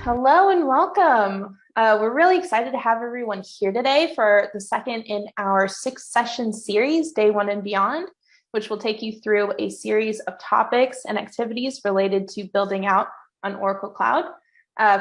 Hello and welcome. We're really excited to have everyone here today for the second in our 6-session series, Day 1 and Beyond, which will take you through a series of topics and activities related to building out on Oracle Cloud.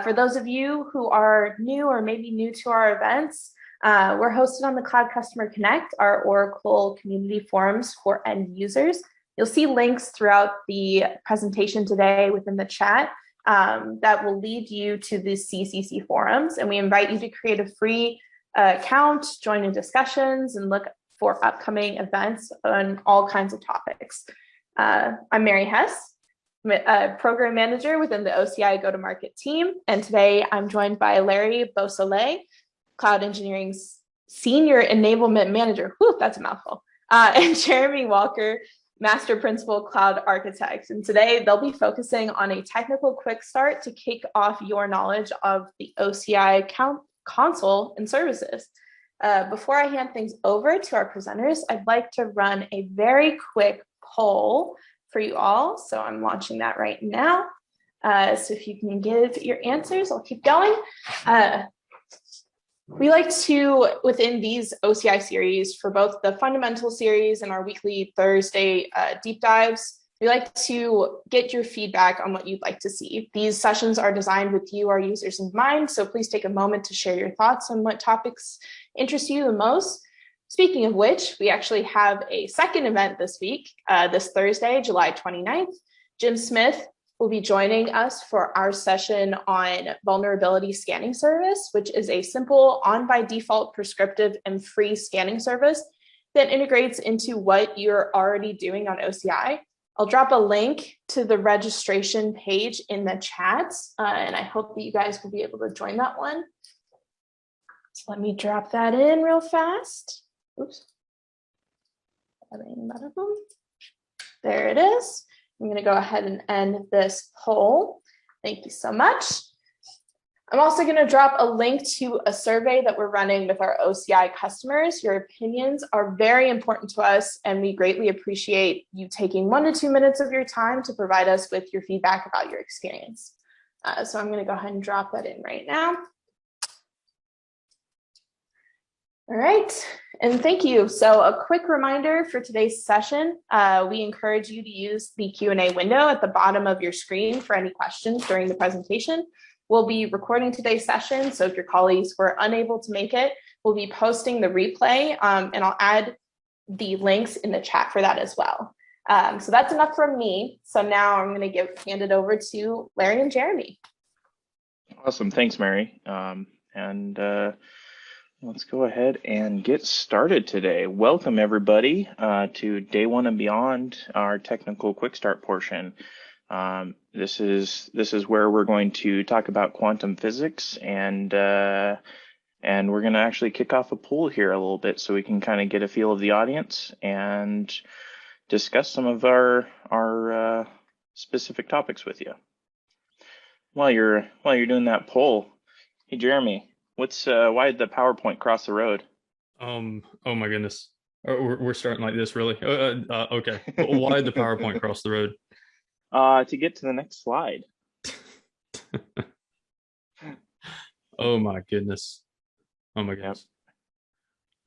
For those of you who are new or maybe new to our events, we're hosted on the Cloud Customer Connect, our Oracle community forums for end users. You'll see links throughout the presentation today within the chat that will lead you to the CCC forums. And we invite you to create a free account, join in discussions, and look for upcoming events on all kinds of topics. I'm Mary Hess, a program manager within the OCI go-to-market team. And today I'm joined by Larry Beausoleil, Cloud Engineering's Senior Enablement Manager. Whew, that's a mouthful. And Jeremy Walker, Master Principal Cloud Architect. And today they'll be focusing on a technical quick start to kick off your knowledge of the OCI console and services. Before I hand things over to our presenters, I'd like to run a very quick poll for you all. So I'm launching that right now. So if you can give your answers, I'll keep going. We like to, within these OCI series, for both the fundamental series and our weekly Thursday deep dives, we like to get your feedback on what you'd like to see. These sessions are designed with you, our users, in mind, so please take a moment to share your thoughts on what topics interest you the most. Speaking of which, we actually have a second event this week, this Thursday, July 29th. Jim Smith will be joining us for our session on vulnerability scanning service, which is a simple on by default prescriptive and free scanning service that integrates into what you're already doing on OCI. I'll drop a link to the registration page in the chat, and I hope that you guys will be able to join that one. So let me drop that in real fast. Oops. There it is. I'm going to go ahead and end this poll. Thank you so much. I'm also going to drop a link to a survey that we're running with our OCI customers. Your opinions are very important to us, and we greatly appreciate you taking 1 to 2 minutes of your time to provide us with your feedback about your experience. So I'm going to go ahead and drop that in right now. All right, and thank you. So a quick reminder for today's session, we encourage you to use the Q&A window at the bottom of your screen for any questions during the presentation. We'll be recording today's session, so if your colleagues were unable to make it, we'll be posting the replay, and I'll add the links in the chat for that as well. So that's enough from me. So now I'm going to hand it over to Larry and Jeremy. Awesome, thanks, Mary. Let's go ahead and get started today. Welcome everybody to Day 1 and Beyond, our technical quick start portion. This is where we're going to talk about quantum physics, and we're going to actually kick off a poll here a little bit so we can kind of get a feel of the audience and discuss some of our specific topics with you. While you're doing that poll, hey Jeremy. Why did the PowerPoint cross the road? Oh my goodness. We're starting like this, really? Okay. Why did the PowerPoint cross the road? To get to the next slide. Oh my goodness. Oh my goodness.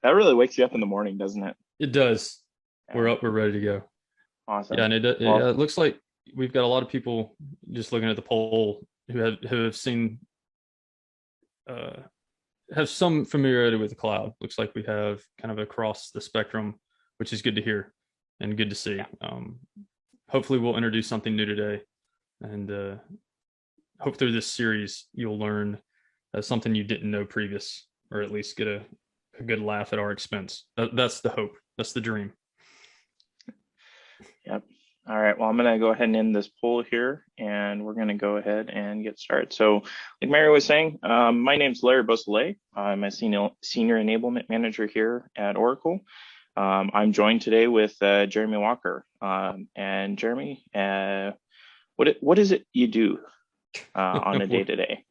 That really wakes you up in the morning, doesn't it? It does. Yeah. We're up, we're ready to go. Awesome. Yeah, and it looks like we've got a lot of people just looking at the poll who have seen have some familiarity with the cloud. Looks like we have kind of across the spectrum, which is good to hear and good to see. Yeah. Hopefully we'll introduce something new today, and hope through this series you'll learn something you didn't know previous, or at least get a good laugh at our expense. That's the hope. That's the dream. Yep. All right, well, I'm going to go ahead and end this poll here, and we're going to go ahead and get started. So like Mary was saying, my name's Larry Beausoleil. I'm a senior enablement manager here at Oracle. I'm joined today with Jeremy Walker. And Jeremy, what is it you do on a day-to-day?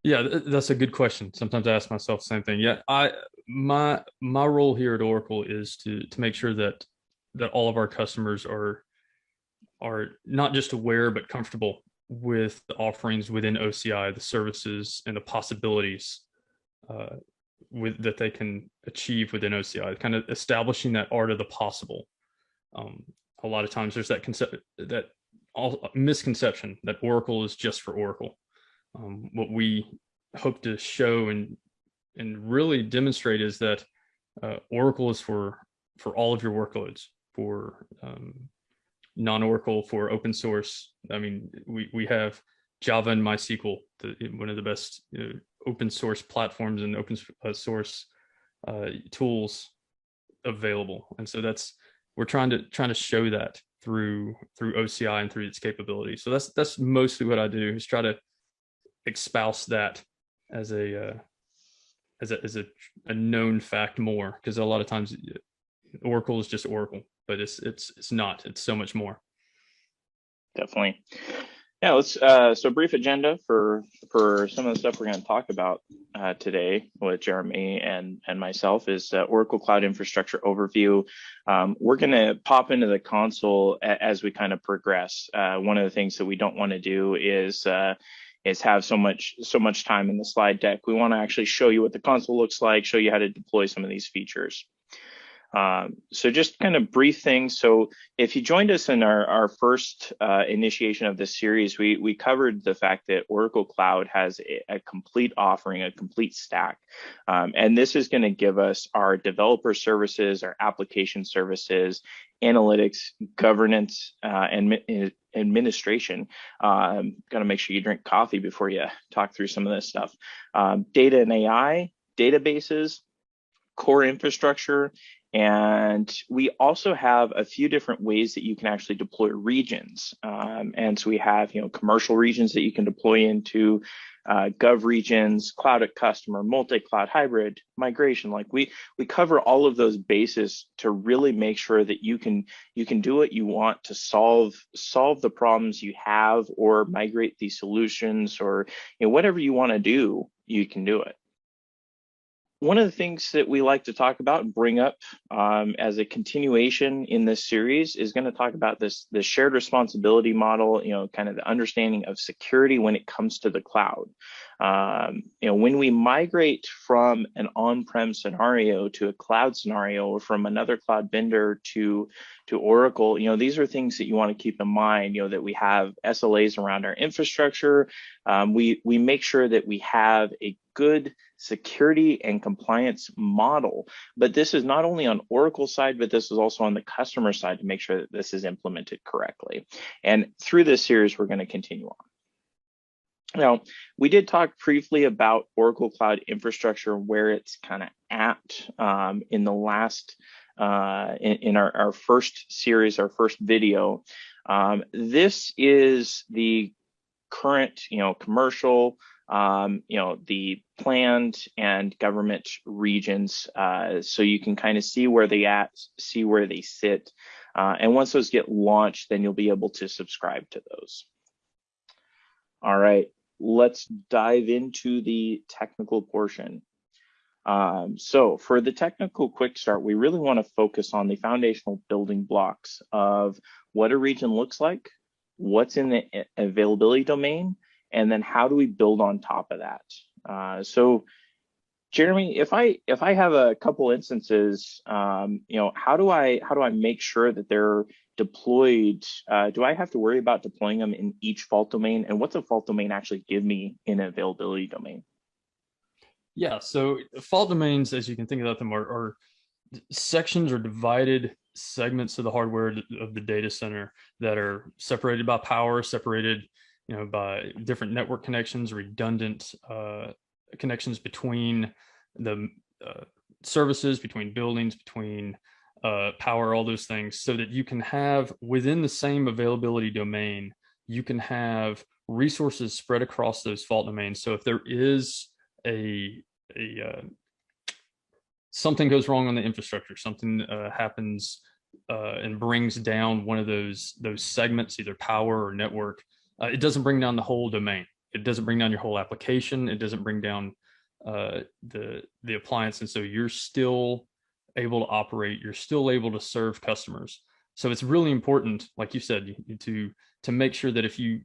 Yeah, that's a good question. Sometimes I ask myself the same thing. Yeah, my role here at Oracle is to make sure that all of our customers are not just aware but comfortable with the offerings within OCI, the services and the possibilities that they can achieve within OCI, kind of establishing that art of the possible. A lot of times there's that misconception that Oracle is just for Oracle. What we hope to show and really demonstrate is that Oracle is for all of your workloads, for non-Oracle, for open source. I mean, we have Java and MySQL, one of the best open source platforms and open source tools available. And so we're trying to show that through OCI and through its capabilities. So that's mostly what I do, is try to espouse that as a known fact more, because a lot of times Oracle is just Oracle, but it's not. It's so much more. Definitely. Yeah, let's so brief agenda for some of the stuff we're going to talk about today with Jeremy and myself is Oracle Cloud Infrastructure Overview. We're going to pop into the console as we kind of progress. One of the things that we don't want to do is have so much time in the slide deck. We want to actually show you what the console looks like, show you how to deploy some of these features. So just kind of brief things. So if you joined us in our first initiation of this series, we covered the fact that Oracle Cloud has a complete offering, a complete stack. And this is going to give us our developer services, our application services, analytics, governance, and administration. Got to make sure you drink coffee before you talk through some of this stuff. Data and AI, databases, core infrastructure, and we also have a few different ways that you can actually deploy regions. And so we have, commercial regions that you can deploy into, gov regions, cloud at customer, multi-cloud, hybrid, migration. Like we cover all of those bases to really make sure that you can do what you want to solve the problems you have, or migrate these solutions, or whatever you want to do, you can do it. One of the things that we like to talk about and bring up as a continuation in this series is going to talk about the shared responsibility model, kind of the understanding of security when it comes to the cloud. When we migrate from an on-prem scenario to a cloud scenario, or from another cloud vendor to Oracle, these are things that you want to keep in mind, that we have SLAs around our infrastructure. We make sure that we have a good security and compliance model, but this is not only on Oracle side, but this is also on the customer side to make sure that this is implemented correctly. And through this series, we're going to continue on. Now, we did talk briefly about Oracle Cloud Infrastructure, where it's kind of at in the last, in our first series, our first video. This is the current, commercial, the planned and government regions. So you can kind of see where they see where they sit. And once those get launched, then you'll be able to subscribe to those. All right, let's dive into the technical portion. So for the technical quick start, we really want to focus on the foundational building blocks of what a region looks like, what's in the availability domain, and then how do we build on top of that? So Jeremy, if I have a couple instances, how do I make sure that they're deployed? Do I have to worry about deploying them in each fault domain? And what's a fault domain actually give me in an availability domain? Yeah, so fault domains, as you can think about them, are sections or divided segments of the hardware of the data center that are separated by power, separated by different network connections, redundant connections between the services, between buildings, between power, all those things, so that you can have within the same availability domain, you can have resources spread across those fault domains. So if there is something goes wrong on the infrastructure, something happens and brings down one of those segments, either power or network, it doesn't bring down the whole domain. It doesn't bring down your whole application. It doesn't bring down the appliance. And so you're still able to operate. You're still able to serve customers. So it's really important, like you said, to make sure that if you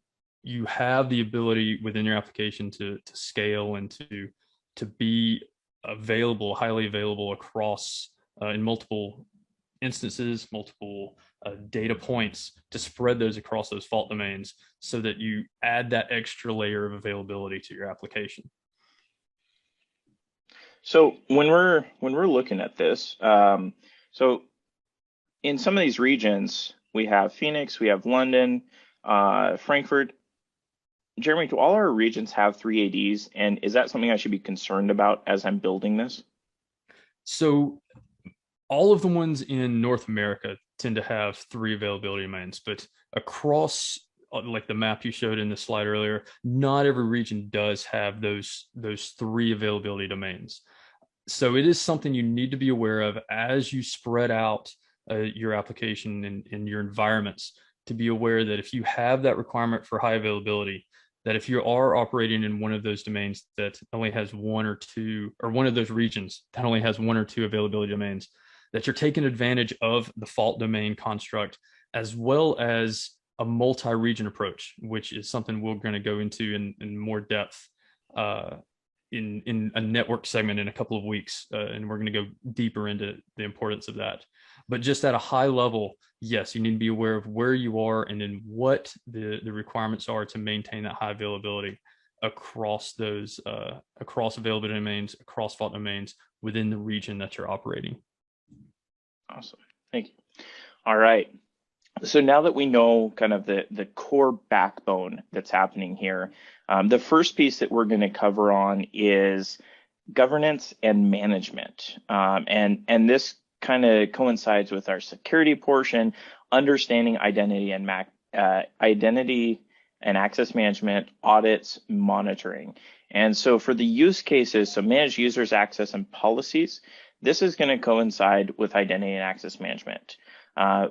you have the ability within your application to scale and to be available, highly available across in multiple instances, multiple data points, to spread those across those fault domains so that you add that extra layer of availability to your application. So when we're looking at this, so in some of these regions, we have Phoenix, we have London, Frankfurt. Jeremy, do all our regions have 3 ADs? And is that something I should be concerned about as I'm building this? So all of the ones in North America tend to have 3 availability domains, but across like the map you showed in the slide earlier, not every region does have those 3 availability domains. So it is something you need to be aware of as you spread out your application and your environments, to be aware that if you have that requirement for high availability, that if you are operating in one of those domains that only has 1 or 2, or one of those regions that only has 1 or 2 availability domains, that you're taking advantage of the fault domain construct, as well as a multi-region approach, which is something we're going to go into in more depth in a network segment in a couple of weeks, and we're going to go deeper into the importance of that. But just at a high level, yes, you need to be aware of where you are and then what the requirements are to maintain that high availability across those across availability domains, across fault domains within the region that you're operating. Awesome, thank you. All right. So now that we know kind of the core backbone that's happening here, the first piece that we're going to cover on is governance and management. And this kind of coincides with our security portion, understanding identity and access management, audits, monitoring. And so for the use cases, so manage users, access, and policies, this is going to coincide with identity and access management.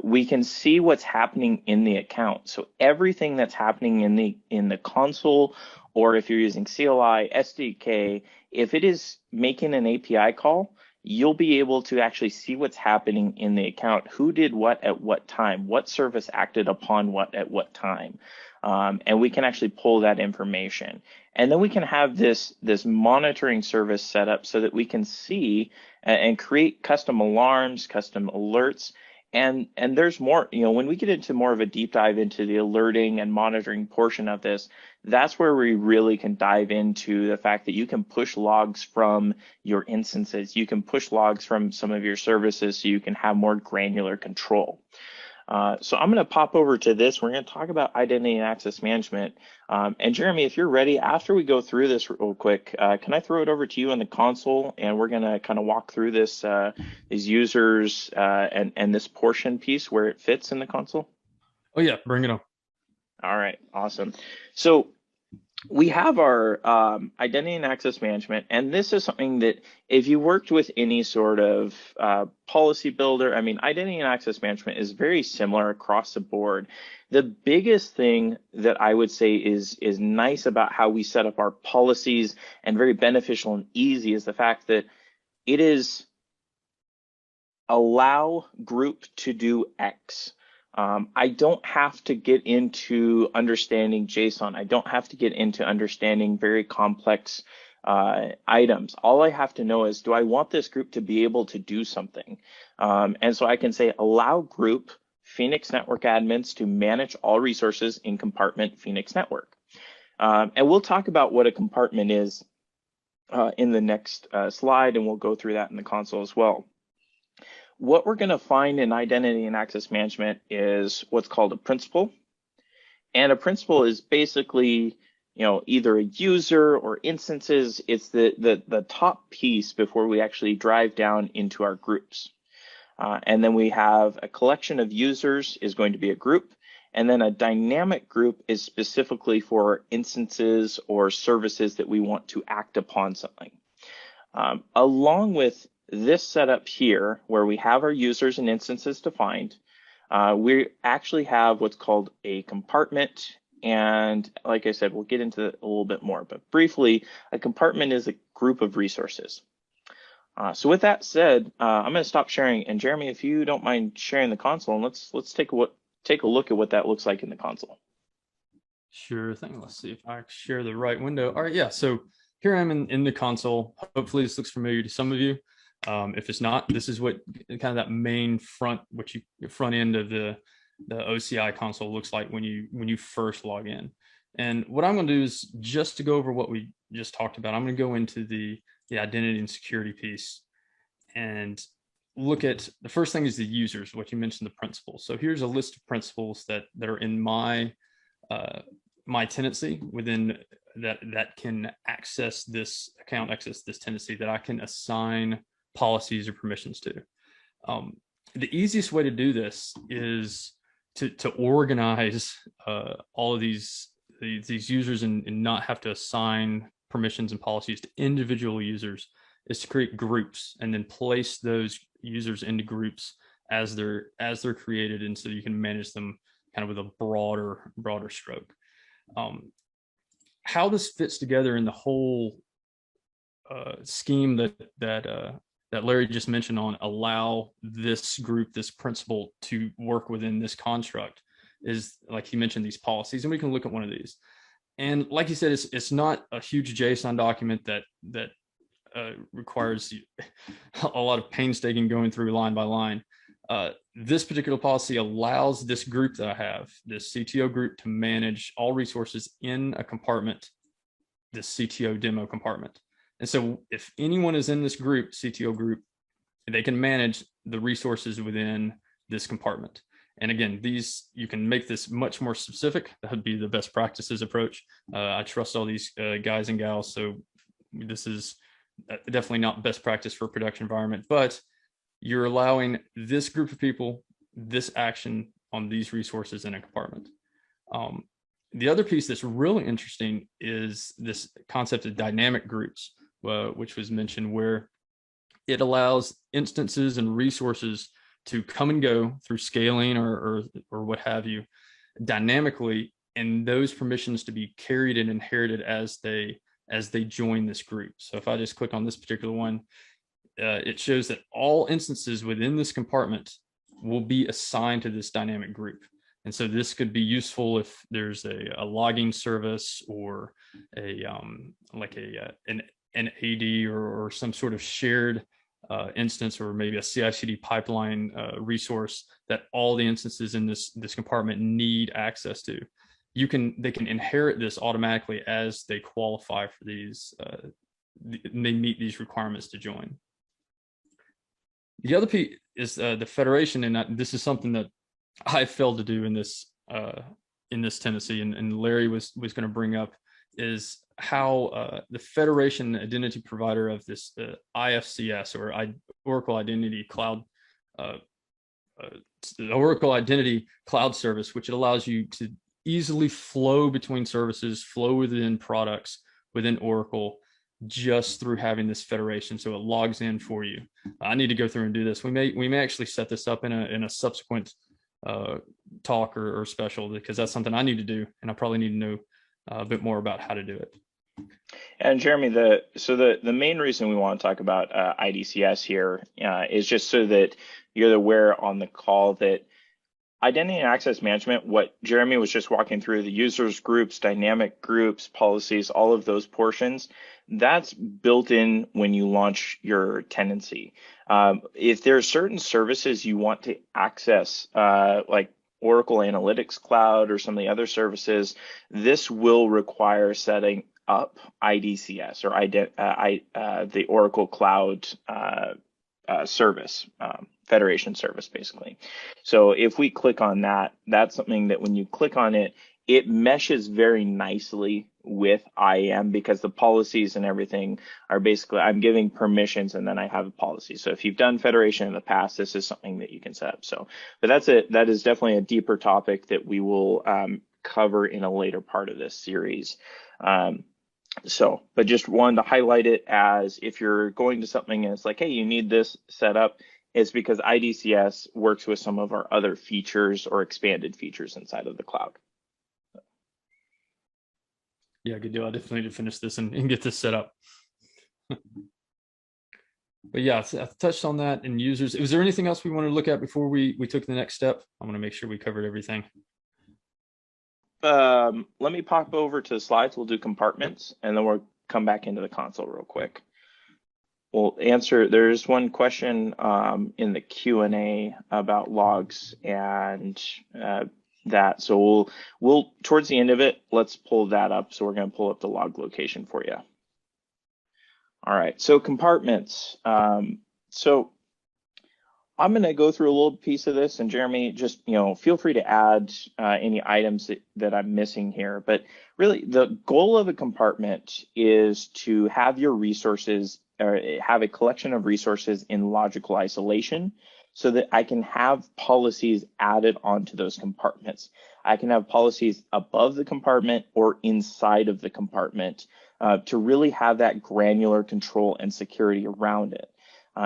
We can see what's happening in the account. So everything that's happening in the console, or if you're using CLI, SDK, if it is making an API call, you'll be able to actually see what's happening in the account, who did what at what time, what service acted upon what at what time. And we can actually pull that information. And then we can have this monitoring service set up so that we can see and create custom alarms, custom alerts. And there's more, when we get into more of a deep dive into the alerting and monitoring portion of this, that's where we really can dive into the fact that you can push logs from your instances. You can push logs from some of your services so you can have more granular control. So I'm going to pop over to this. We're going to talk about identity and access management. And Jeremy, if you're ready, after we go through this real quick, can I throw it over to you in the console, and we're going to kind of walk through this, these users and this portion piece where it fits in the console? Oh yeah, bring it on. All right, awesome. So we have our identity and access management, and this is something that if you worked with any sort of policy builder, I mean, identity and access management is very similar across the board. The biggest thing that I would say is nice about how we set up our policies and very beneficial and easy is the fact that it is allow group to do X. I don't have to get into understanding JSON. I don't have to get into understanding very complex items. All I have to know is, do I want this group to be able to do something? And so I can say, allow group Phoenix Network admins to manage all resources in compartment Phoenix Network. And we'll talk about what a compartment is in the next slide, and we'll go through that in the console as well. What we're going to find in identity and access management is what's called a principal. And a principal is basically, either a user or instances. It's the top piece before we actually drive down into our groups. And then we have a collection of users is going to be a group. And then a dynamic group is specifically for instances or services that we want to act upon something. Along with this setup here, where we have our users and instances defined, we actually have what's called a compartment. And like I said, we'll get into it a little bit more, but briefly, a compartment is a group of resources. So with that said, I'm going to stop sharing. And Jeremy, if you don't mind sharing the console, and let's take a look at what that looks like in the console. Sure thing. Let's see if I share the right window. All right, yeah. So here I am in the console. Hopefully this looks familiar to some of you. If it's not, this is what kind of that main front end of the OCI console looks like when you first log in. And what I'm going to do is just to go over what we just talked about. I'm going to go into the identity and security piece and look at the first thing is the users, what you mentioned, the principals. So here's a list of principals that are in my my tenancy within that can access this account, access this tenancy, that I can assign policies or permissions to. The easiest way to do this is to organize all of these users and not have to assign permissions and policies to individual users, is to create groups and then place those users into groups as they're created, and so you can manage them kind of with a broader stroke. How this fits together in the whole scheme that Larry just mentioned on allow this group, this principal, to work within this construct is, like he mentioned, these policies, and we can look at one of these. And like you said, it's not a huge JSON document that requires a lot of painstaking going through line by line. This particular policy allows this group that I have, this CTO group, to manage all resources in a compartment, this CTO demo compartment. And so if anyone is in this group, CTO group, they can manage the resources within this compartment. And again, you can make this much more specific. That would be the best practices approach. I trust all these guys and gals, so this is definitely not best practice for a production environment, but you're allowing this group of people this action on these resources in a compartment. The other piece that's really interesting is this concept of dynamic groups, which was mentioned, where it allows instances and resources to come and go through scaling or what have you dynamically, and those permissions to be carried and inherited as they join this group. So if I just click on this particular one, it shows that all instances within this compartment will be assigned to this dynamic group. And so this could be useful if there's a logging service or an AD or some sort of shared instance, or maybe a CI/CD pipeline resource that all the instances in this compartment need access to. They can inherit this automatically as they qualify for these, they meet these requirements to join. The other piece is the federation, and this is something that I failed to do in this tenancy, and Larry was going to bring up, is how the federation identity provider of this IFCS, or Oracle Identity Cloud, Oracle Identity Cloud Service, which it allows you to easily flow between services, flow within products within Oracle, just through having this federation. So it logs in for you. I need to go through and do this. We may actually set this up in a subsequent talk or special, because that's something I need to do, and I probably need to know a bit more about how to do it. And Jeremy, the main reason we want to talk about IDCS here is just so that you're aware on the call that identity and access management, what Jeremy was just walking through, the users groups, dynamic groups, policies, all of those portions, that's built in when you launch your tenancy. If there are certain services you want to access, like Oracle Analytics Cloud or some of the other services, this will require setting up IDCS, or the Oracle Cloud service, federation service, basically. So if we click on that, that's something that when you click on it, it meshes very nicely with IAM, because the policies and everything are basically, I'm giving permissions and then I have a policy. So if you've done federation in the past, this is something that you can set up. So, but that is definitely a deeper topic that we will cover in a later part of this series. But just wanted to highlight it, as if you're going to something and it's like, hey, you need this set up, it's because IDCS works with some of our other features or expanded features inside of the cloud. Yeah, good deal. I definitely need to finish this and get this set up. But yeah, I touched on that in users. Was there anything else we wanted to look at before we took the next step? I want to make sure we covered everything. let me pop over to the slides. We'll do compartments, and then we'll come back into the console real quick. We'll answer. There's one question in the Q&A about logs and that. So we'll towards the end of it, let's pull that up. So we're going to pull up the log location for you. All right. So compartments. So I'm going to go through a little piece of this, and Jeremy, just feel free to add any items that I'm missing here. But really, the goal of a compartment is to have your resources, or have a collection of resources in logical isolation, so that I can have policies added onto those compartments. I can have policies above the compartment or inside of the compartment to really have that granular control and security around it.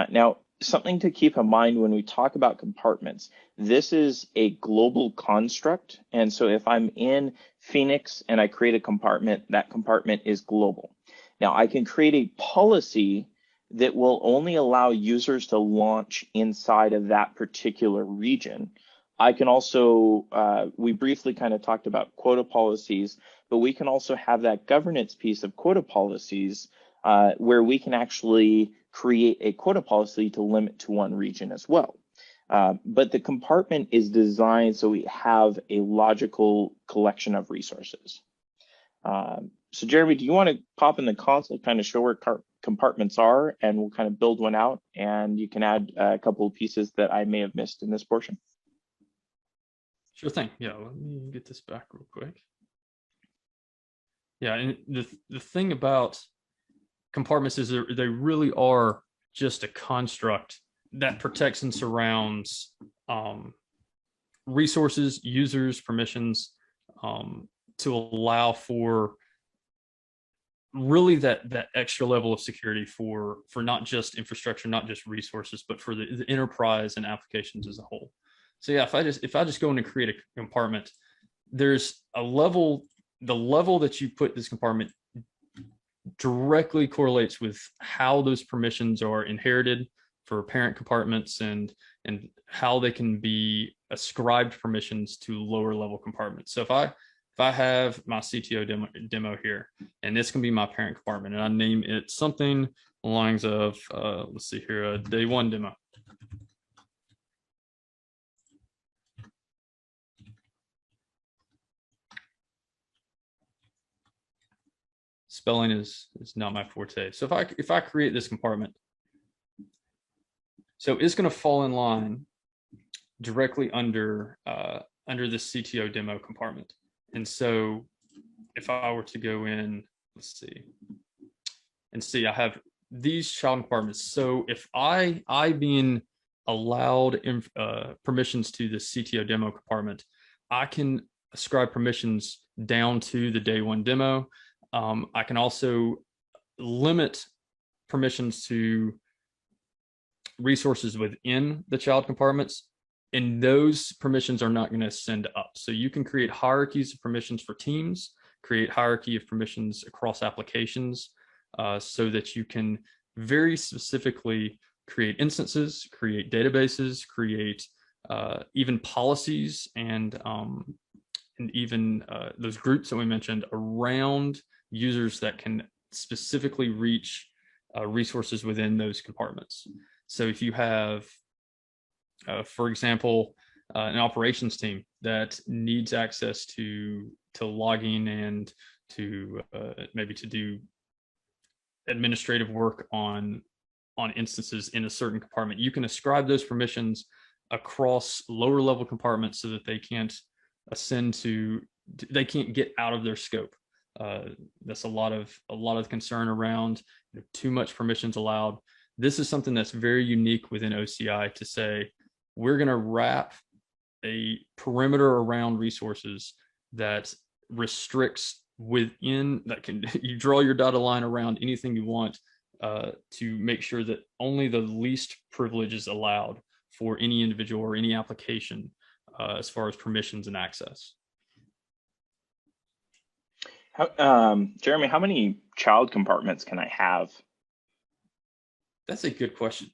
Now, something to keep in mind when we talk about compartments, this is a global construct. And so if I'm in Phoenix and I create a compartment, that compartment is global. Now I can create a policy that will only allow users to launch inside of that particular region. I can also, we briefly kind of talked about quota policies, but we can also have that governance piece of quota policies where we can actually create a quota policy to limit to one region as well. But the compartment is designed so we have a logical collection of resources. So Jeremy, do you want to pop in the console, kind of show where compartments are, and we'll kind of build one out, and you can add a couple of pieces that I may have missed in this portion. Sure thing. Yeah, let me get this back real quick. Yeah, and the thing about compartments is they really are just a construct that protects and surrounds resources, users, permissions, to allow for really that extra level of security for not just infrastructure, not just resources, but for the enterprise and applications as a whole. So yeah, if I just go in and create a compartment, there's a level, the level that you put this compartment directly correlates with how those permissions are inherited for parent compartments and how they can be ascribed permissions to lower level compartments. So if I have my CTO demo here, and this can be my parent compartment, and I name it something along the lines of, let's see here, a day one demo. Spelling is not my forte. So if I create this compartment, so it's going to fall in line directly under this CTO demo compartment. And so if I were to go in, let's see, and see, I have these child compartments. So if I being allowed permissions to the CTO demo compartment, I can ascribe permissions down to the day one demo. I can also limit permissions to resources within the child compartments, and those permissions are not going to send up. So you can create hierarchies of permissions for teams, create hierarchy of permissions across applications, so that you can very specifically create instances, create databases, create even policies, and even those groups that we mentioned around users that can specifically reach resources within those compartments. So if you have, for example, an operations team that needs access to logging and to maybe to do administrative work on instances in a certain compartment, you can ascribe those permissions across lower level compartments so that they can't ascend to, they can't get out of their scope. That's a lot of concern around too much permissions allowed. This is something that's very unique within OCI to say, we're going to wrap a perimeter around resources that restricts within, that can, you draw your dotted line around anything you want to make sure that only the least privilege is allowed for any individual or any application as far as permissions and access. Jeremy, how many child compartments can I have? That's a good question.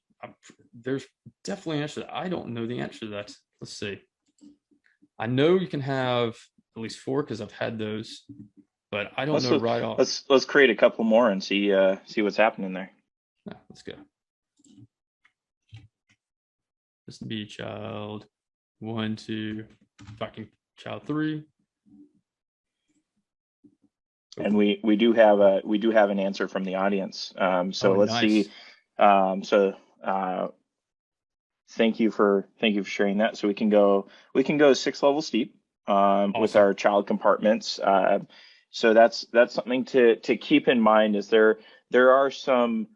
There's definitely an answer to that. I don't know the answer to that. Let's see. I know you can have at least 4 because I've had those, but I don't know right off. Let's create a couple more and see what's happening there. No, let's go. This would be child 1, 2, fucking child 3. And we do have an answer from the audience. So let's nice. see. Thank you for sharing that. So we can go 6 levels deep Awesome. with our child compartments. So that's something to keep in mind. Is there are some,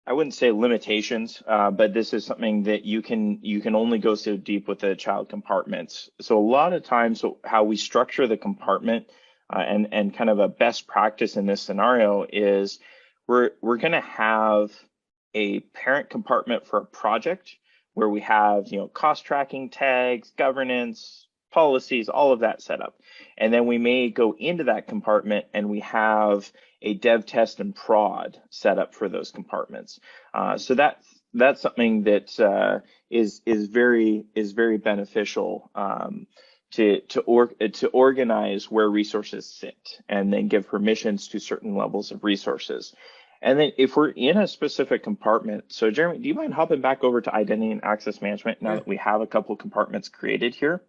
I wouldn't say limitations, but this is something that you can only go so deep with the child compartments. So a lot of times, how we structure the compartment and kind of a best practice in this scenario is we're going to have a parent compartment for a project where we have cost tracking, tags, governance, policies, all of that set up. And then we may go into that compartment and we have a dev test and prod set up for those compartments. So that's something that is very beneficial to organize where resources sit and then give permissions to certain levels of resources. And then if we're in a specific compartment, so Jeremy, do you mind hopping back over to identity and access management now that we have a couple of compartments created here?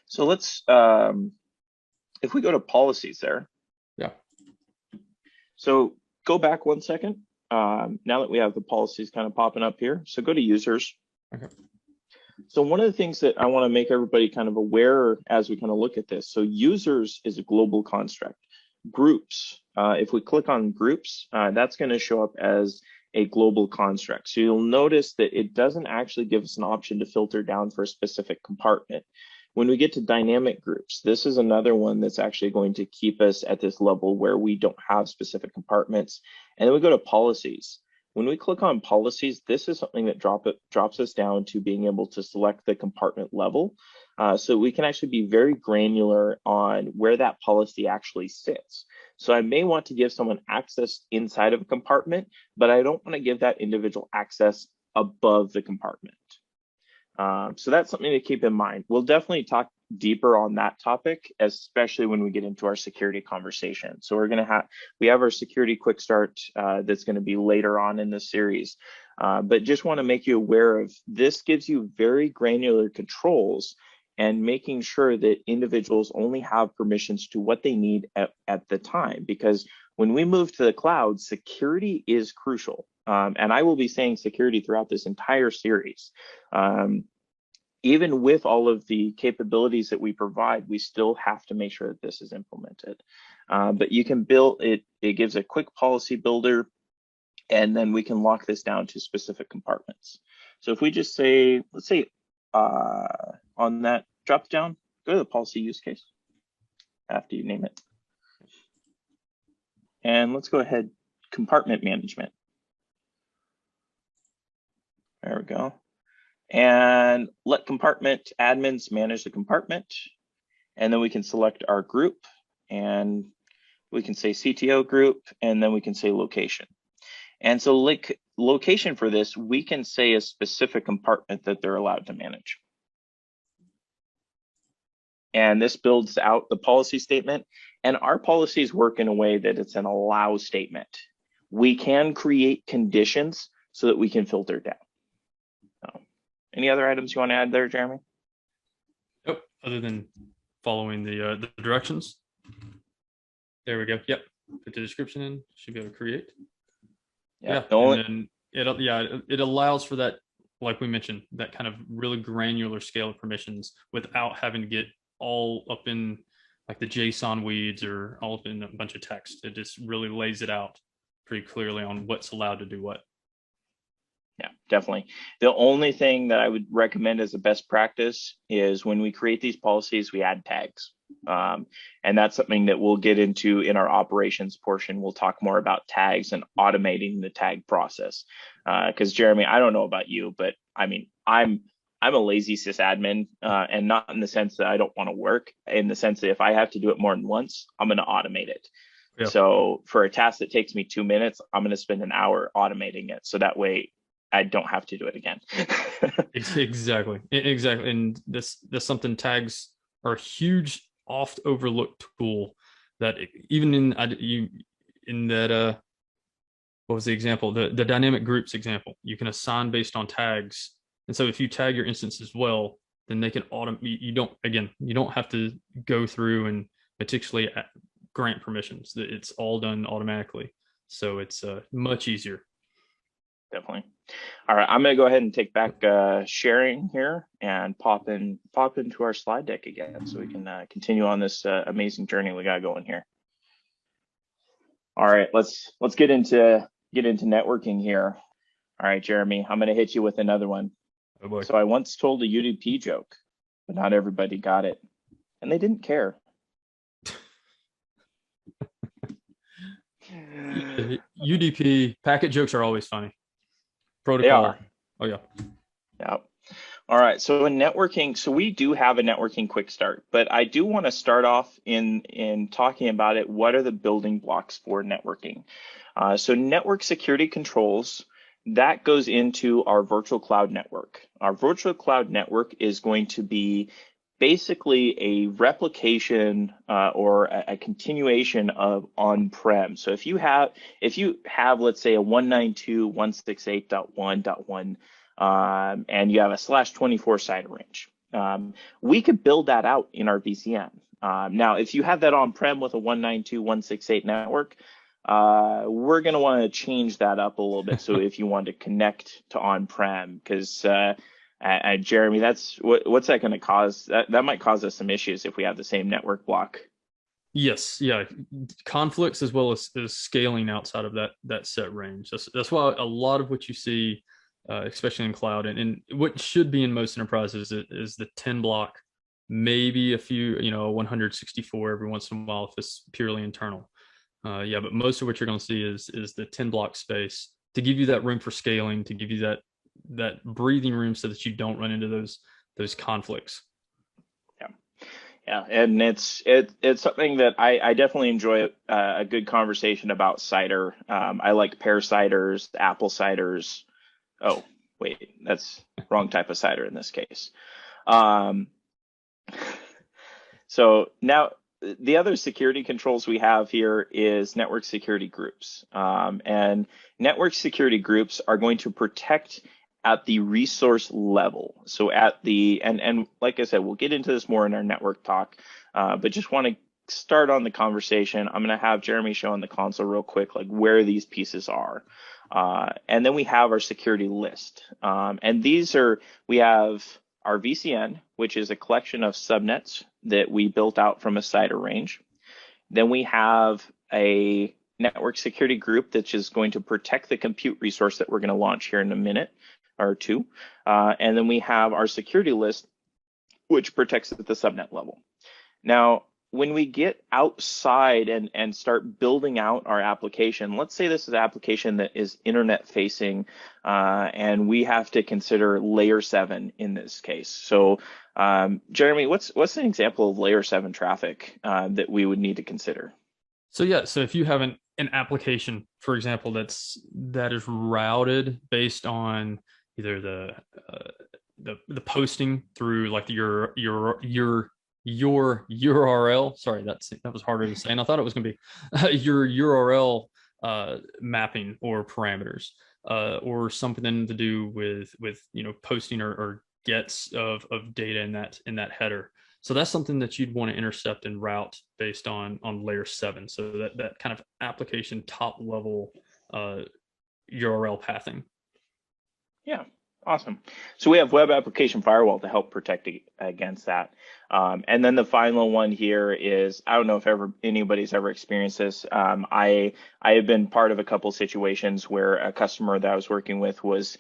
So let's, if we go to policies there. Yeah. So go back 1 second. Now that we have the policies kind of popping up here, so go to users. Okay. So one of the things that I want to make everybody kind of aware as we kind of look at this, so users is a global construct. Groups, if we click on groups, that's going to show up as a global construct. So you'll notice that it doesn't actually give us an option to filter down for a specific compartment. When we get to dynamic groups, this is another one that's actually going to keep us at this level where we don't have specific compartments. And then we go to policies. When we click on policies, this is something that drops us down to being able to select the compartment level. So we can actually be very granular on where that policy actually sits. So I may want to give someone access inside of a compartment, but I don't want to give that individual access above the compartment. So that's something to keep in mind. We'll definitely talk deeper on that topic, especially when we get into our security conversation. So we have our security quick start that's going to be later on in the series. But just want to make you aware of this gives you very granular controls and making sure that individuals only have permissions to what they need at the time. Because when we move to the cloud, security is crucial. And I will be saying security throughout this entire series. Even with all of the capabilities that we provide, we still have to make sure that this is implemented. But you can build it, it gives a quick policy builder, and then we can lock this down to specific compartments. So if we just say, let's say on that drop down, go to the policy use case after you name it. And let's go ahead, compartment management. There we go. And let compartment admins manage the compartment. And then we can select our group and we can say CTO group, and then we can say location. And so like location for this, we can say a specific compartment that they're allowed to manage. And this builds out the policy statement, and our policies work in a way that it's an allow statement. We can create conditions so that we can filter down. Any other items you want to add there, Jeremy? Nope, other than following the directions. There we go. Yep, put the description in, should be able to create. Yeah, and then it allows for that, like we mentioned, that kind of really granular scale of permissions without having to get all up in like the JSON weeds or all up in a bunch of text. It just really lays it out pretty clearly on what's allowed to do what. Yeah, definitely. The only thing that I would recommend as a best practice is when we create these policies, we add tags. And that's something that we'll get into in our operations portion. We'll talk more about tags and automating the tag process. Because Jeremy, I don't know about you, but I mean, I'm a lazy sysadmin, and not in the sense that I don't want to work, in the sense that if I have to do it more than once, I'm going to automate it. Yep. So for a task that takes me 2 minutes, I'm going to spend an hour automating it. So that way I don't have to do it again. Exactly. And that's something. Tags are a huge, oft overlooked tool that even in that what was the example? The dynamic groups example. You can assign based on tags. And so if you tag your instance as well, then they can you don't have to go through and meticulously grant permissions. It's all done automatically. So it's much easier. Definitely. All right, I'm going to go ahead and take back sharing here and pop into our slide deck again so we can continue on this amazing journey we got going here. All right, let's get into networking here. All right, Jeremy, I'm going to hit you with another one. Oh boy. So I once told a UDP joke, but not everybody got it, and they didn't care. UDP packet jokes are always funny. Protocol. They are. Oh yeah. Yeah. All right. So in networking, so we do have a networking quick start, but I do want to start off in talking about it. What are the building blocks for networking? So network security controls, that goes into our virtual cloud network. Our virtual cloud network is going to be basically a replication or a continuation of on-prem. So if you have, let's say a 192.168.1.1 and you have a /24 side range, we could build that out in our VCN. Now, if you have that on-prem with a 192.168 network, we're going to want to change that up a little bit. So if you want to connect to on-prem, because Jeremy, what's that going to cause? That might cause us some issues if we have the same network block. Yes, yeah, conflicts as well as scaling outside of that set range. That's why a lot of what you see, especially in cloud, and what should be in most enterprises is the 10 block, maybe a few, 164 every once in a while if it's purely internal. Yeah, but most of what you're going to see is the 10 block space to give you that room for scaling, to give you that breathing room so that you don't run into those conflicts. Yeah, and it's something that I definitely enjoy a good conversation about CIDR. I like pair CIDRs, Apple CIDRs. Oh, wait, that's wrong type of CIDR in this case. So now the other security controls we have here is network security groups. And network security groups are going to protect at the resource level. So at the, and like I said, we'll get into this more in our network talk, but just want to start on the conversation. I'm going to have Jeremy show on the console real quick, like where these pieces are. And then we have our security list. And we have our VCN, which is a collection of subnets that we built out from a CIDR range. Then we have a network security group that's just going to protect the compute resource that we're going to launch here in a minute or two. And then we have our security list, which protects at the subnet level. Now, when we get outside and start building out our application, let's say this is an application that is internet facing, and we have to consider layer 7 in this case. So, Jeremy, what's an example of layer 7 traffic that we would need to consider? So yeah, so if you have an application, for example, that is routed based on either the posting through like your URL. Sorry, that was harder to say, and I thought it was going to be your URL mapping or parameters, or something to do with posting or gets of data in that header. So that's something that you'd want to intercept and route based on layer 7. So that kind of application top level URL pathing. Yeah, awesome. So we have web application firewall to help protect against that. And then the final one here is, I don't know if anybody's ever experienced this. I have been part of a couple situations where a customer that I was working with was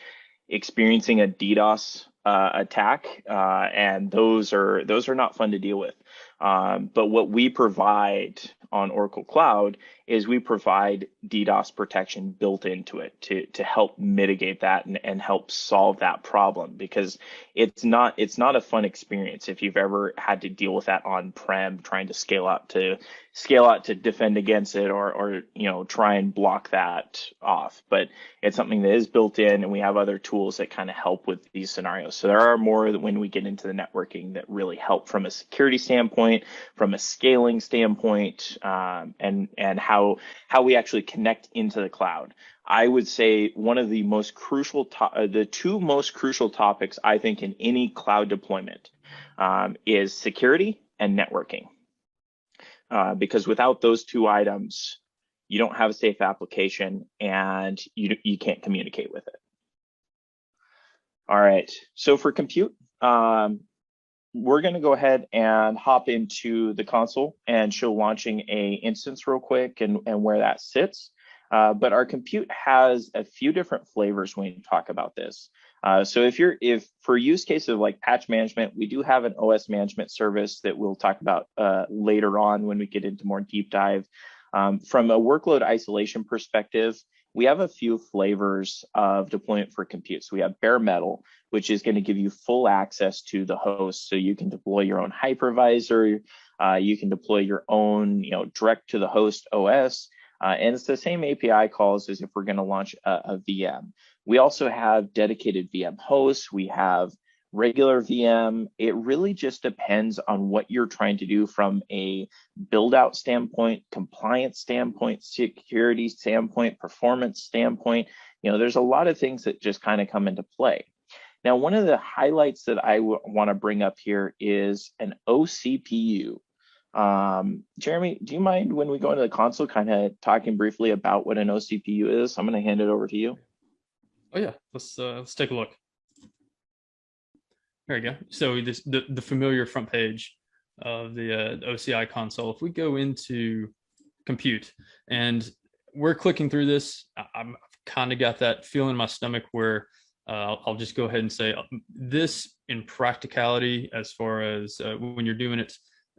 experiencing a DDoS attack, and those are not fun to deal with. But what we provide on Oracle Cloud is we provide DDoS protection built into it to help mitigate that and help solve that problem, because it's not a fun experience if you've ever had to deal with that on-prem, trying to scale out to defend against it, or try and block that off. But it's something that is built in, and we have other tools that kind of help with these scenarios. So there are more that when we get into the networking that really help from a security standpoint, from a scaling standpoint, and how we actually connect into the cloud. I would say one of the most crucial, the two most crucial topics, I think, in any cloud deployment is security and networking. Because without those two items, you don't have a safe application, and you can't communicate with it. All right, so for compute, we're going to go ahead and hop into the console and show launching a instance real quick and where that sits. But our compute has a few different flavors when we talk about this. So if for use cases like patch management, we do have an OS management service that we'll talk about later on when we get into more deep dive. From a workload isolation perspective, we have a few flavors of deployment for compute. So we have bare metal, which is going to give you full access to the host. So you can deploy your own hypervisor, you can deploy your own, direct to the host OS, and it's the same API calls as if we're going to launch a VM. We also have dedicated VM hosts. We have regular VM. It really just depends on what you're trying to do from a build out standpoint, compliance standpoint, security standpoint, performance standpoint. There's a lot of things that just kind of come into play. Now, one of the highlights that I want to bring up here is an OCPU. Jeremy, do you mind when we go into the console kind of talking briefly about what an OCPU is? I'm going to hand it over to you. Oh yeah, let's take a look. There you go. So the familiar front page of the OCI console. If we go into compute and we're clicking through this, I've kind of got that feeling in my stomach where I'll just go ahead and say this in practicality, as far as when you're doing it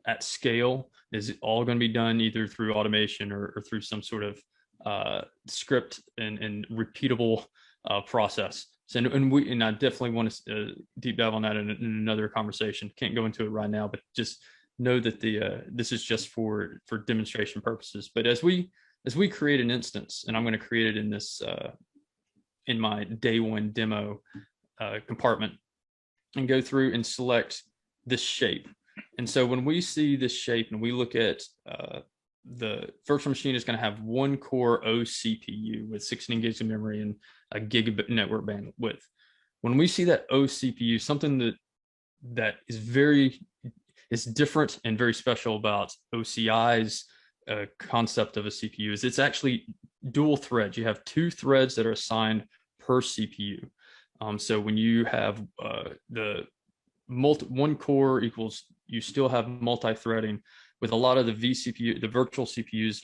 at scale, is all going to be done either through automation or through some sort of script and repeatable process. So, and I definitely want to deep dive on that in another conversation. Can't go into it right now, but just know that this is just for demonstration purposes. But as we create an instance, and I'm going to create it in this in my day one demo compartment, and go through and select this shape. And so when we see this shape and we look at the virtual machine is going to have one core OCPU with 16 gigs of memory and a gigabit network bandwidth. When we see that OCPU, something that is different and very special about OCI's concept of a CPU is it's actually dual threads. You have two threads that are assigned per CPU. So when you have one core equals, you still have multi-threading. With a lot of the vCPU, the virtual CPUs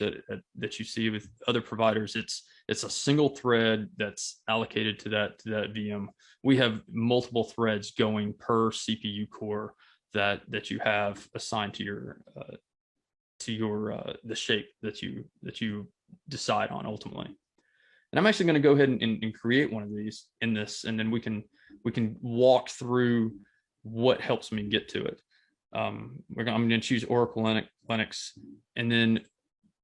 that you see with other providers, it's a single thread that's allocated to that VM. We have multiple threads going per CPU core that you have assigned to your the shape that you decide on ultimately. And I'm actually going to go ahead and create one of these in this, and then we can walk through what helps me get to it. I'm going to choose Oracle Linux, and then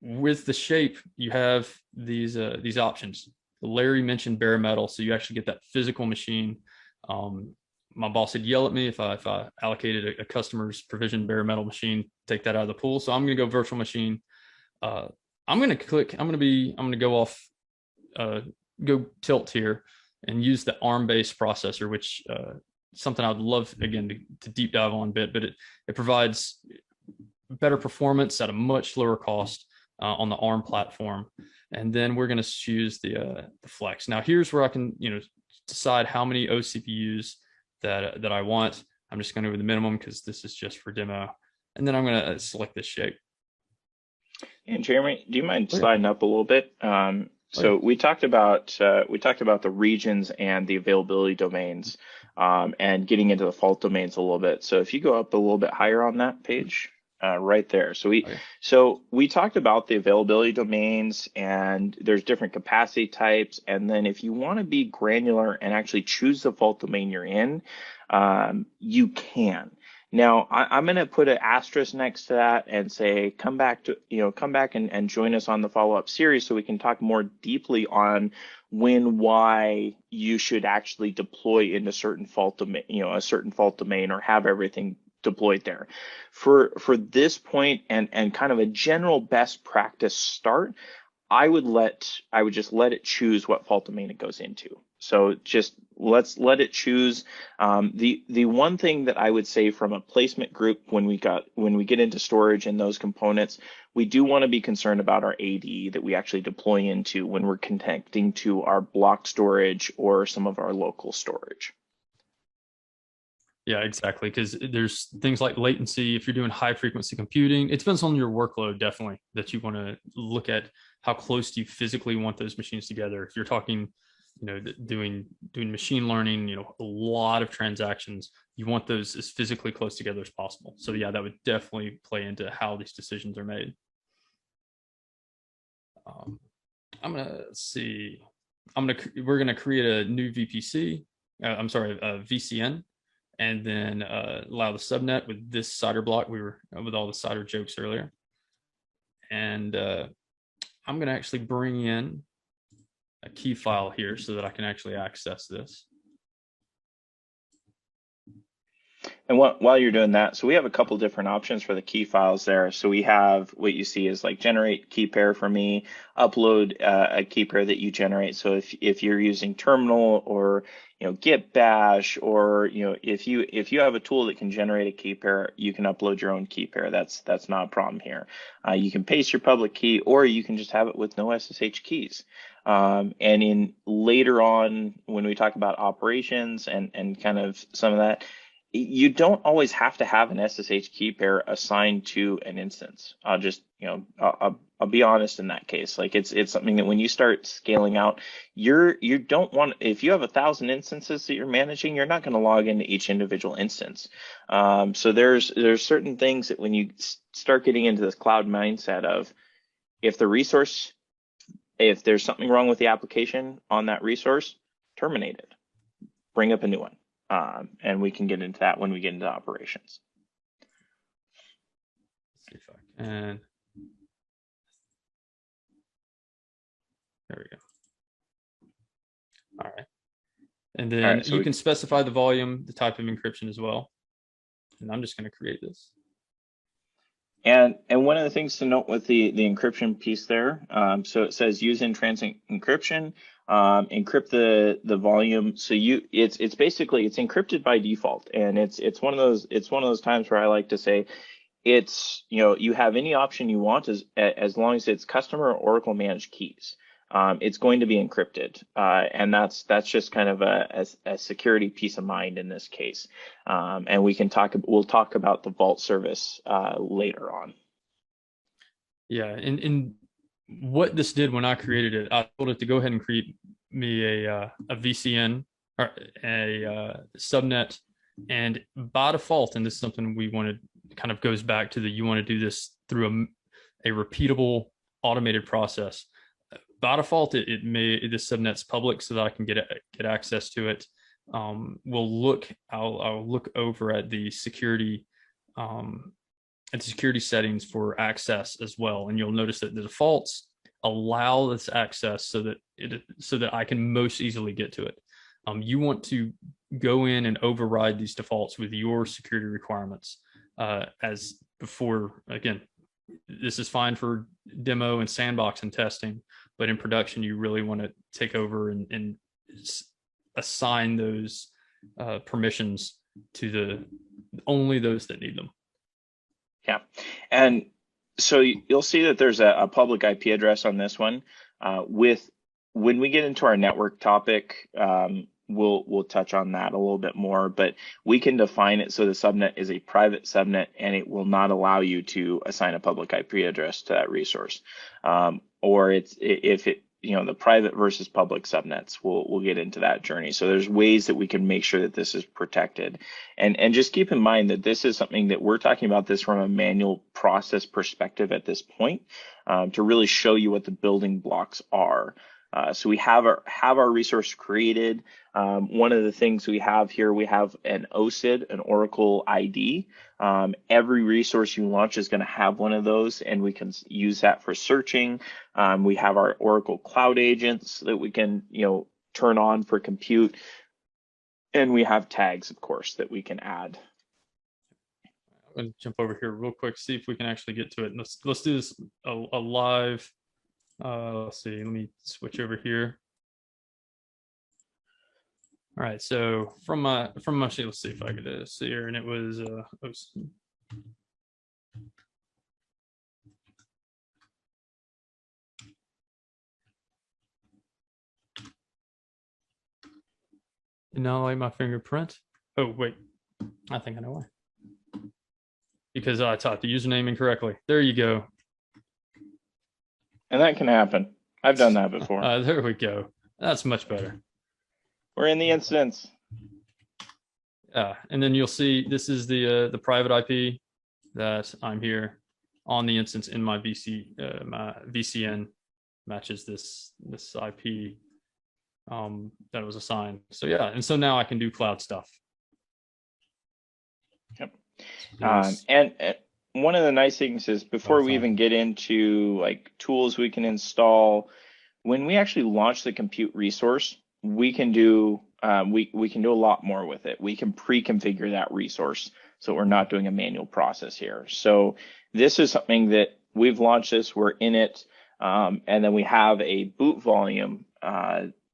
with the shape, you have these options. Larry mentioned bare metal, so you actually get that physical machine. My boss would yell at me if I allocated a customer's provisioned bare metal machine, take that out of the pool. So I'm going to go virtual machine. I'm going to click. I'm going to go off, go tilt here, and use the ARM-based processor, which something I'd love again to deep dive on a bit, but it provides better performance at a much lower cost on the ARM platform. And then we're going to choose the Flex. Now here's where I can decide how many OCPUs that I want. I'm just going to go with the minimum because this is just for demo, and then I'm going to select this shape. And Jeremy, do you mind sliding up a little bit? So we talked about the regions and the availability domains, and getting into the fault domains a little bit. So if you go up a little bit higher on that page, right there. So we talked about the availability domains, and there's different capacity types. And then if you want to be granular and actually choose the fault domain you're in, you can. Now, I'm going to put an asterisk next to that and say, come back and join us on the follow-up series so we can talk more deeply on why you should actually deploy into certain fault domain, a certain fault domain, or have everything deployed there. For this point and kind of a general best practice start, I would just let it choose what fault domain it goes into. So just let's let it choose. The one thing that I would say from a placement group, when we get into storage and those components, we do want to be concerned about our AD that we actually deploy into when we're connecting to our block storage or some of our local storage. Yeah, exactly. Because there's things like latency. If you're doing high frequency computing, it depends on your workload, definitely, that you want to look at how close do you physically want those machines together. If you're talking, doing machine learning, a lot of transactions, you want those as physically close together as possible. So yeah, that would definitely play into how these decisions are made. We're gonna create a new VPC. A VCN. And then allow the subnet with this CIDR block. We were with all the CIDR jokes earlier. And I'm going to actually bring in a key file here so that I can actually access this. And while you're doing that, so we have a couple different options for the key files there. So we have what you see is like generate key pair for me, upload a key pair that you generate. So if you're using terminal or git bash, or if you have a tool that can generate a key pair, you can upload your own key pair. That's not a problem here. You can paste your public key, or you can just have it with no SSH keys. And in later on, when we talk about operations and kind of some of that, you don't always have to have an SSH key pair assigned to an instance. I'll just, I'll be honest in that case. Like it's something that when you start scaling out, you don't want, if you have 1,000 instances that you're managing, you're not going to log into each individual instance. So there's certain things that when you start getting into this cloud mindset of, if there's something wrong with the application on that resource, terminate it, bring up a new one. And we can get into that when we get into operations. Let's see if I can. There we go. All right. And then you can specify the volume, the type of encryption as well. And I'm just going to create this. And one of the things to note with the encryption piece there, so it says use in-transit encryption, encrypt the volume. So it's basically encrypted by default, and it's one of those times where I like to say you have any option you want as long as it's customer or Oracle managed keys. It's going to be encrypted, and that's just kind of a security peace of mind in this case. And we'll talk about the vault service later on. Yeah, and what this did when I created it, I told it to go ahead and create me a VCN or a subnet, and by default, and this is something we wanted, kind of goes back to you want to do this through a repeatable automated process. By default, this subnet's public so that I can get access to it. I'll look over at the security settings for access as well, and you'll notice that the defaults allow this access so that I can most easily get to it. You want to go in and override these defaults with your security requirements. As before, again, this is fine for demo and sandbox and testing, but in production, you really want to take over and assign those permissions to only those that need them. Yeah, and so you'll see that there's a public IP address on this one. When we get into our network topic, we'll touch on that a little bit more, but we can define it so the subnet is a private subnet, and it will not allow you to assign a public IP address to that resource. Or if the private versus public subnets. We'll get into that journey. So there's ways that we can make sure that this is protected, and just keep in mind that this is something that we're talking about this from a manual process perspective at this point, to really show you what the building blocks are. So we have our resource created. One of the things we have here, we have an OCID, an Oracle ID. Every resource you launch is going to have one of those, and we can use that for searching. We have our Oracle Cloud Agents that we can, turn on for compute, and we have tags, of course, that we can add. I'm going to jump over here real quick, see if we can actually get to it. Let's do this a live. Let's see, let me switch over here. All right, so from my sheet, let's see if I could see here, and it was now like my fingerprint. Oh wait, I think I know why. Because I typed the username incorrectly. There you go. And that can happen. I've done that before. There we go. That's much better. We're in the instance. Yeah, and then you'll see this is the private IP that I'm here on the instance in my my VCN matches this IP that was assigned. So yeah, and so now I can do cloud stuff. Yep. And one of the nice things is before we even get into like tools we can install, when we actually launch the compute resource, we can do we can do a lot more with it. We can pre-configure that resource, so we're not doing a manual process here. So this is something that we've launched this, we're in it, and then we have a boot volume.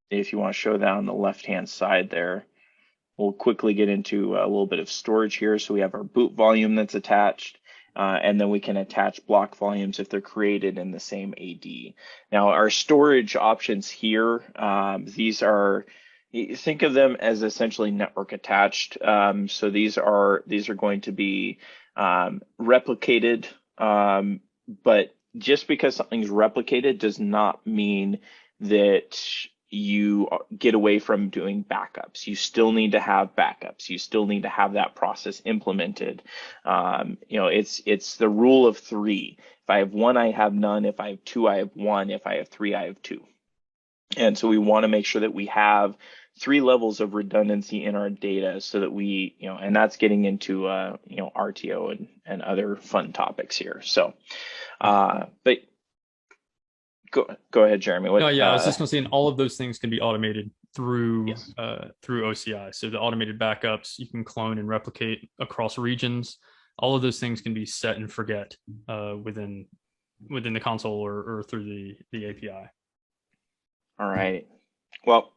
If you want to show that on the left-hand side there, we'll quickly get into a little bit of storage here. So we have our boot volume that's attached. And then we can attach block volumes if they're created in the same AD. Now, our storage options here, these are, think of them as essentially network attached. So these are going to be replicated, but just because something's replicated does not mean that you get away from doing backups. You still need to have backups. You still need to have that process implemented. It's the rule of three. If I have one, I have none. If I have two, I have one. If I have three, I have two. And so we want to make sure that we have 3 levels of redundancy in our data so that we, and that's getting into, RTO and other fun topics here. So, but Go ahead, Jeremy. No, yeah, I was just going to say, and all of those things can be automated through through OCI. So the automated backups, you can clone and replicate across regions. All of those things can be set and forget within the console or through the API. All right. Well,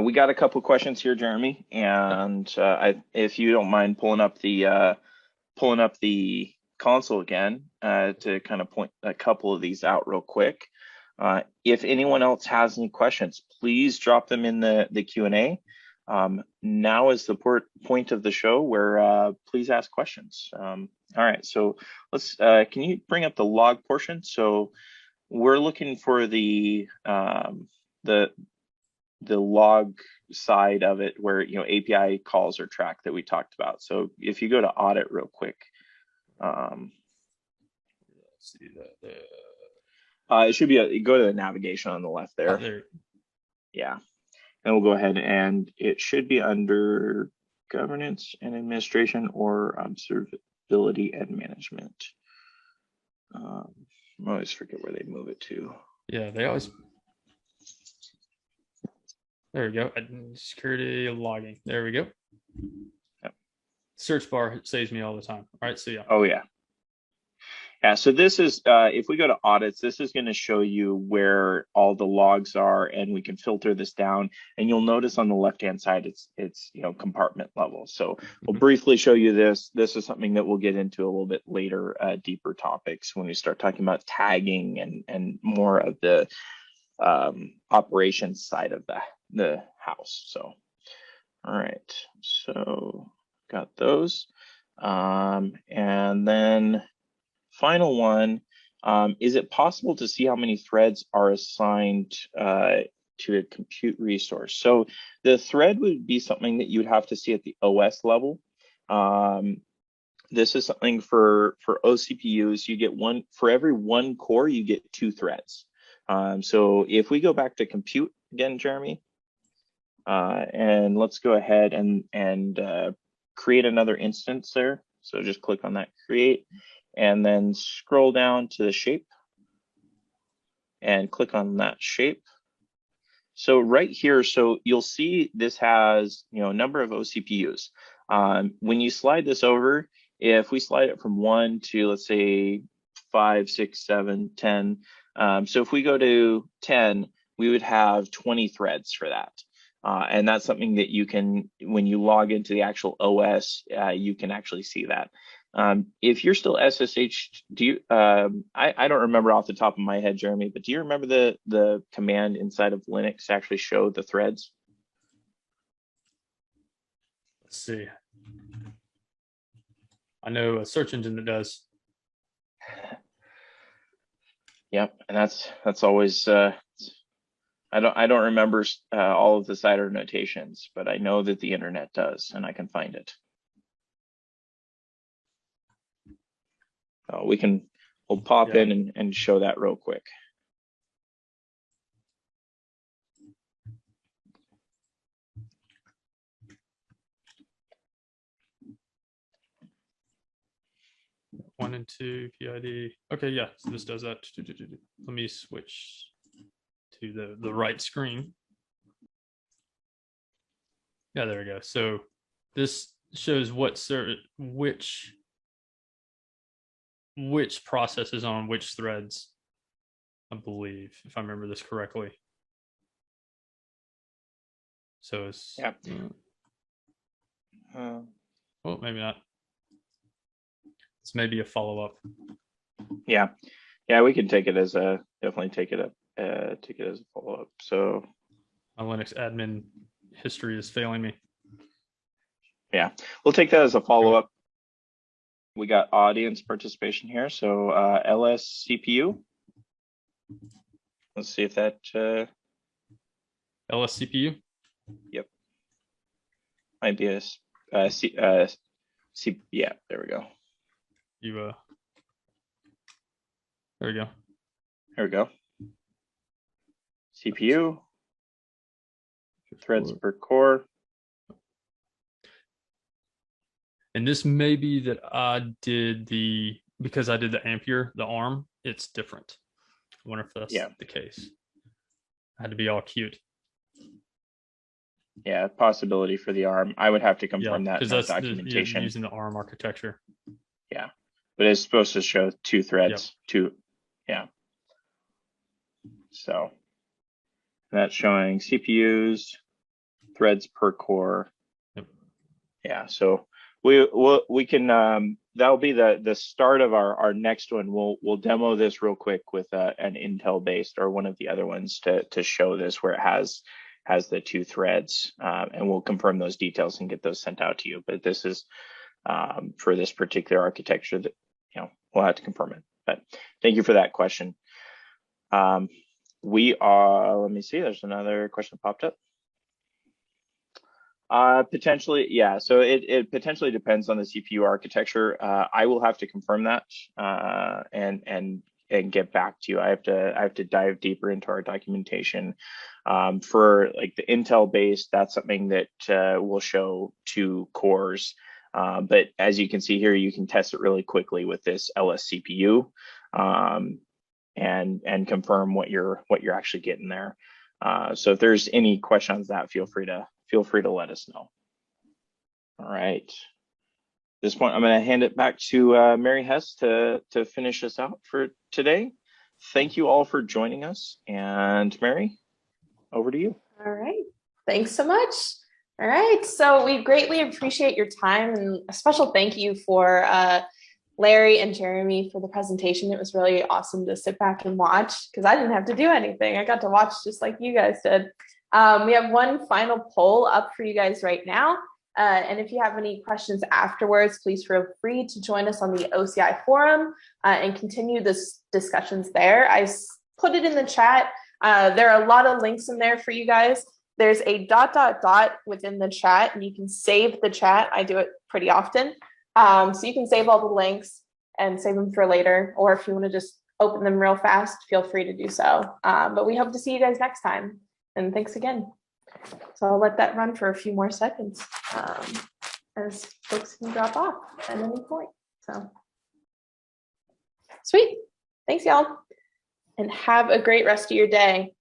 we got a couple of questions here, Jeremy, and if you don't mind pulling up the console again to kind of point a couple of these out real quick. If anyone else has any questions, please drop them in the Q&A. Now is the point of the show where please ask questions. All right, so let's. Can you bring up the log portion? So we're looking for the log side of it where API calls are tracked that we talked about. So if you go to audit real quick. Let's see that. It should be go to the navigation on the left there. There. Yeah, and we'll go ahead and it should be under governance and administration or observability and management. I always forget where they move it to. Yeah, they always. There we go. Security logging. There we go. Yep. Search bar saves me all the time. All right, so yeah. Oh yeah. Yeah, so this is, if we go to audits, this is going to show you where all the logs are, and we can filter this down. And you'll notice on the left-hand side, it's compartment level. So we'll briefly show you this. This is something that we'll get into a little bit later, deeper topics when we start talking about tagging and more of the operations side of the house. So, all right, so got those, and then. Final one, Is it possible to see how many threads are assigned to a compute resource? So the thread would be something that you'd have to see at the OS level. This is something for OCPUs. You get one, for every one core, you get 2 threads. So if we go back to compute again, Jeremy, and let's go ahead and create another instance there. So just click on that create, and then scroll down to the shape and click on that shape. So right here, so you'll see this has, a number of OCPUs. When you slide this over, if we slide it from 1 to, let's say, 5, 6, 7, 10. So if we go to 10, we would have 20 threads for that. And that's something that you can, when you log into the actual OS, you can actually see that. If you're still SSH, do you? I don't remember off the top of my head, Jeremy, but do you remember the command inside of Linux to actually show the threads? Let's see. I know a search engine that does. Yep, and that's always. I don't remember all of the CIDR notations, but I know that the internet does, and I can find it. We'll pop in and show that real quick. One and 2 PID. Okay, yeah, so this does that. Let me switch to the right screen. Yeah, there we go. So this shows which process is on which threads, I believe, if I remember this correctly. So it's well, maybe not. It's maybe a follow-up. Yeah, we can take it as definitely take it as a follow-up. So my Linux admin history is failing me. Yeah, we'll take that as a follow-up. We got audience participation here. So LS CPU. Let's see if that. LS CPU. Yep. Might be a yeah. There we go. There we go. Here we go. CPU. Threads per core. And this may be that I did because I did the Ampere, the ARM, it's different. I wonder if that's the case. I had to be all cute. Yeah, possibility for the ARM. I would have to confirm that in that's documentation. Using the ARM architecture. Yeah, but it's supposed to show 2 threads. Yeah. So that's showing CPUs, threads per core. Yep. Yeah, so we can that'll be the start of our next one. We'll demo this real quick with an Intel based or one of the other ones to show this where it has the 2 threads, and we'll confirm those details and get those sent out to you. But this is for this particular architecture that we'll have to confirm it. But thank you for that question. We are, let me see, there's another question that popped up. Potentially, yeah. So it potentially depends on the CPU architecture. I will have to confirm that and get back to you. I have to dive deeper into our documentation. For like the Intel based, that's something that will show 2 cores. But as you can see here, you can test it really quickly with this LS CPU and confirm what you're actually getting there. So if there's any questions on that, feel free to let us know. All right. At this point, I'm going to hand it back to Mary Hess to finish us out for today. Thank you all for joining us. And Mary, over to you. All right. Thanks so much. All right. So we greatly appreciate your time, and a special thank you for Larry and Jeremy for the presentation. It was really awesome to sit back and watch because I didn't have to do anything. I got to watch just like you guys did. We have one final poll up for you guys right now. And if you have any questions afterwards, please feel free to join us on the OCI forum and continue this discussions there. I put it in the chat. There are a lot of links in there for you guys. There's a ... within the chat, and you can save the chat. I do it pretty often. So you can save all the links and save them for later, or if you want to just open them real fast, feel free to do so. But we hope to see you guys next time. And thanks again. So I'll let that run for a few more seconds as folks can drop off at any point. So sweet. Thanks, y'all. And have a great rest of your day.